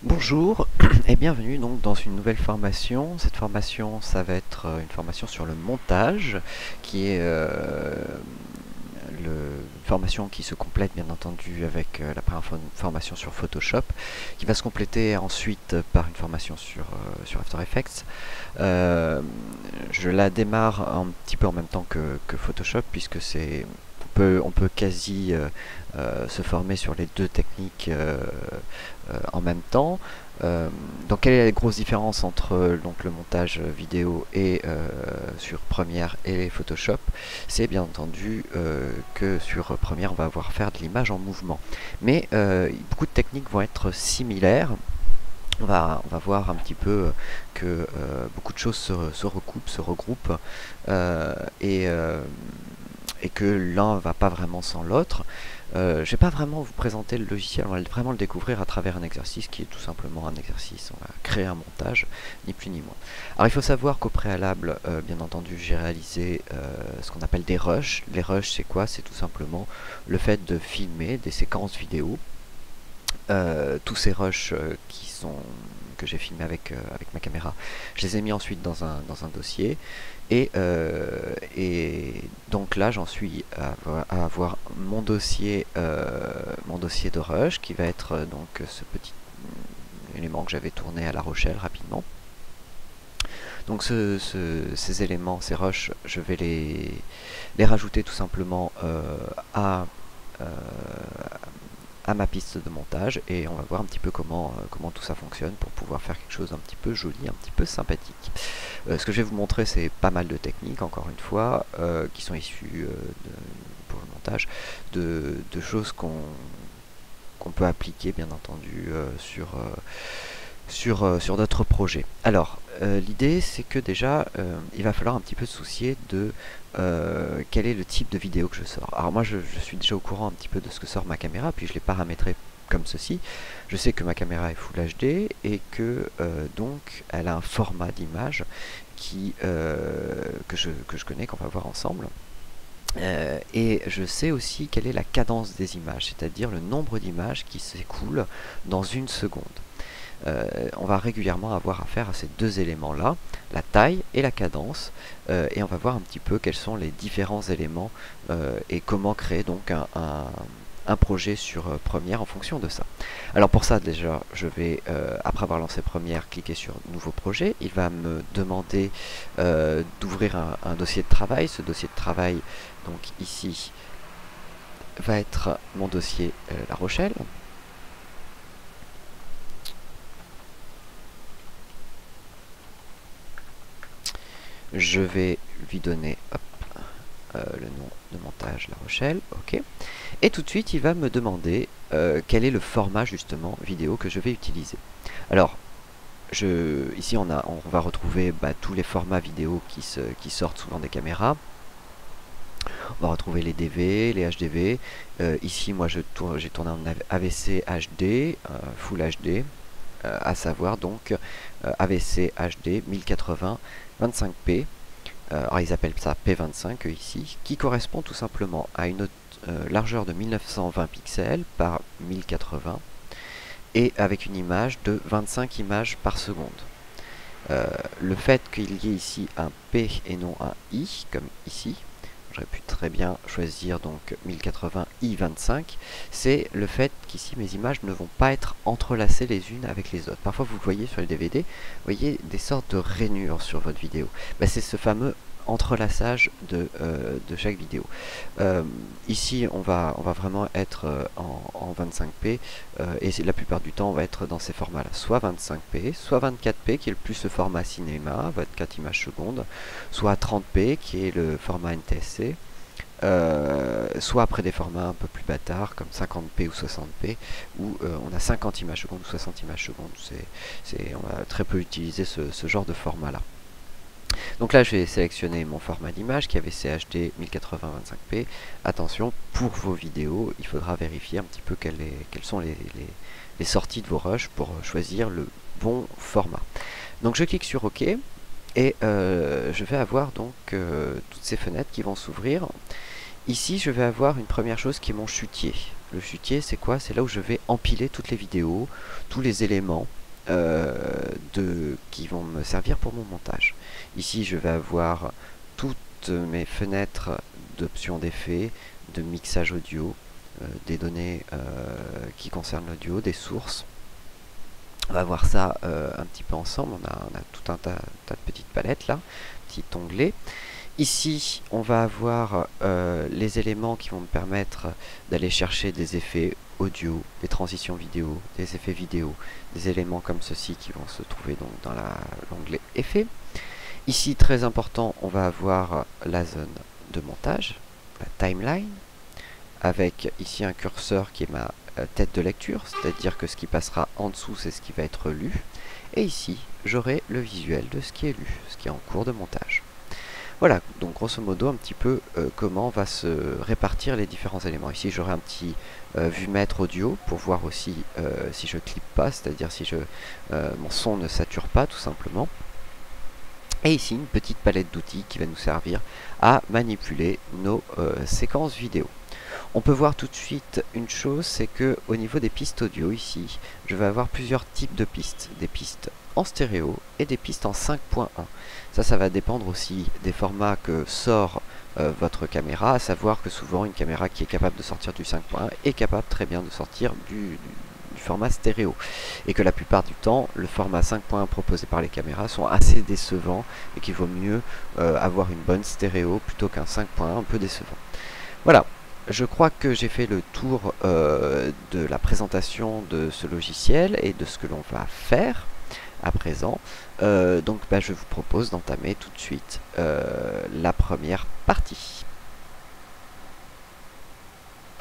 Bonjour et bienvenue donc dans une nouvelle formation. Cette formation, ça va être une formation sur le montage, qui est une formation qui se complète bien entendu avec la première formation sur Photoshop, qui va se compléter ensuite par une formation sur After Effects. Je la démarre un petit peu en même temps que Photoshop, puisque on peut quasi se former sur les deux techniques en même temps. Donc quelle est la grosse différence entre donc, le montage vidéo et sur Premiere et Photoshop? C'est bien entendu que sur Premiere on va avoir faire de l'image en mouvement. Mais beaucoup de techniques vont être similaires. On va voir un petit peu que beaucoup de choses se recoupent, se regroupent, et que l'un ne va pas vraiment sans l'autre. Je ne vais pas vraiment vous présenter le logiciel, on va vraiment le découvrir à travers un exercice qui est tout simplement un exercice. On va créer un montage, ni plus ni moins. Alors il faut savoir qu'au préalable, bien entendu, j'ai réalisé ce qu'on appelle des rushs. Les rushs, c'est quoi? C'est tout simplement le fait de filmer des séquences vidéo. Tous ces rushs que j'ai filmés avec ma caméra, je les ai mis ensuite dans un dossier. Et donc là, j'en suis à avoir mon dossier de rush, qui va être donc ce petit élément que j'avais tourné à La Rochelle rapidement. Donc ces éléments, ces rushs, je vais les rajouter tout simplement euh, à ma piste de montage, et on va voir un petit peu comment tout ça fonctionne pour pouvoir faire quelque chose d'un petit peu joli, un petit peu sympathique. Ce que je vais vous montrer, c'est pas mal de techniques, encore une fois, qui sont issues pour le montage, de choses qu'on peut appliquer bien entendu sur d'autres projets. Alors, l'idée, c'est que déjà, il va falloir un petit peu se soucier de quel est le type de vidéo que je sors. Alors moi, je suis déjà au courant un petit peu de ce que sort ma caméra, puis je l'ai paramétré comme ceci. Je sais que ma caméra est Full HD et que donc elle a un format d'image que je connais, qu'on va voir ensemble. Et je sais aussi quelle est la cadence des images, c'est-à-dire le nombre d'images qui s'écoulent dans une seconde. On va régulièrement avoir affaire à ces deux éléments-là, la taille et la cadence, et on va voir un petit peu quels sont les différents éléments et comment créer donc un projet sur Premiere en fonction de ça. Alors pour ça, déjà, je vais, après avoir lancé Premiere, cliquer sur Nouveau projet. Il va me demander d'ouvrir un dossier de travail. Ce dossier de travail, donc ici, va être mon dossier La Rochelle. Je vais lui donner le nom de montage La Rochelle, ok. Et tout de suite, il va me demander quel est le format justement vidéo que je vais utiliser. Alors, ici on va retrouver tous les formats vidéo qui sortent souvent des caméras. On va retrouver les DV, les HDV. Ici, moi, j'ai tourné en AVC HD, Full HD, à savoir donc AVC HD 1080 25p. Alors ils appellent ça P25 ici, qui correspond tout simplement à une largeur de 1920 pixels par 1080 et avec une image de 25 images par seconde. Le fait qu'il y ait ici un P et non un I, comme ici, j'aurais pu très bien choisir donc 1080 I25, c'est le fait qu'ici mes images ne vont pas être entrelacées les unes avec les autres. Parfois vous voyez sur les DVD, vous voyez des sortes de rainures sur votre vidéo. C'est ce fameux entrelaçage de chaque vidéo. Ici on va vraiment être en 25p et la plupart du temps on va être dans ces formats là, soit 25p, soit 24p qui est le plus le format cinéma, 24 images secondes, soit 30p qui est le format NTSC, soit après des formats un peu plus bâtards comme 50p ou 60p où on a 50 images secondes ou 60 images secondes. On va très peu utiliser ce genre de format là. Donc là je vais sélectionner mon format d'image qui avait CHD 1080 25p. Attention, pour vos vidéos il faudra vérifier un petit peu quelles sont les sorties de vos rushs pour choisir le bon format. Donc je clique sur OK et je vais avoir donc toutes ces fenêtres qui vont s'ouvrir. Ici je vais avoir une première chose qui est mon chutier. Le chutier, c'est quoi? C'est là où je vais empiler toutes les vidéos, tous les éléments qui vont me servir pour mon montage. Ici, je vais avoir toutes mes fenêtres d'options d'effets, de mixage audio, des données qui concernent l'audio, des sources. On va voir ça un petit peu ensemble. On a tout un tas de petites palettes là, petit onglet. Ici, on va avoir les éléments qui vont me permettre d'aller chercher des effets audio, des transitions vidéo, des effets vidéo, des éléments comme ceci qui vont se trouver donc dans l'onglet effets. Ici, très important, on va avoir la zone de montage, la timeline, avec ici un curseur qui est ma tête de lecture, c'est-à-dire que ce qui passera en dessous, c'est ce qui va être lu. Et ici, j'aurai le visuel de ce qui est lu, ce qui est en cours de montage. Voilà, donc grosso modo un petit peu comment va se répartir les différents éléments. Ici j'aurai un petit vumètre audio pour voir aussi si je clippe pas, c'est-à-dire si mon son ne sature pas tout simplement. Et ici une petite palette d'outils qui va nous servir à manipuler nos séquences vidéo. On peut voir tout de suite une chose, c'est que au niveau des pistes audio ici, je vais avoir plusieurs types de pistes. Des pistes en stéréo et des pistes en 5.1. Ça va dépendre aussi des formats que sort votre caméra, à savoir que souvent une caméra qui est capable de sortir du 5.1 est capable très bien de sortir du format stéréo. Et que la plupart du temps, le format 5.1 proposé par les caméras sont assez décevants et qu'il vaut mieux avoir une bonne stéréo plutôt qu'un 5.1 un peu décevant. Voilà. Je crois que j'ai fait le tour de la présentation de ce logiciel et de ce que l'on va faire à présent. Donc je vous propose d'entamer tout de suite la première partie.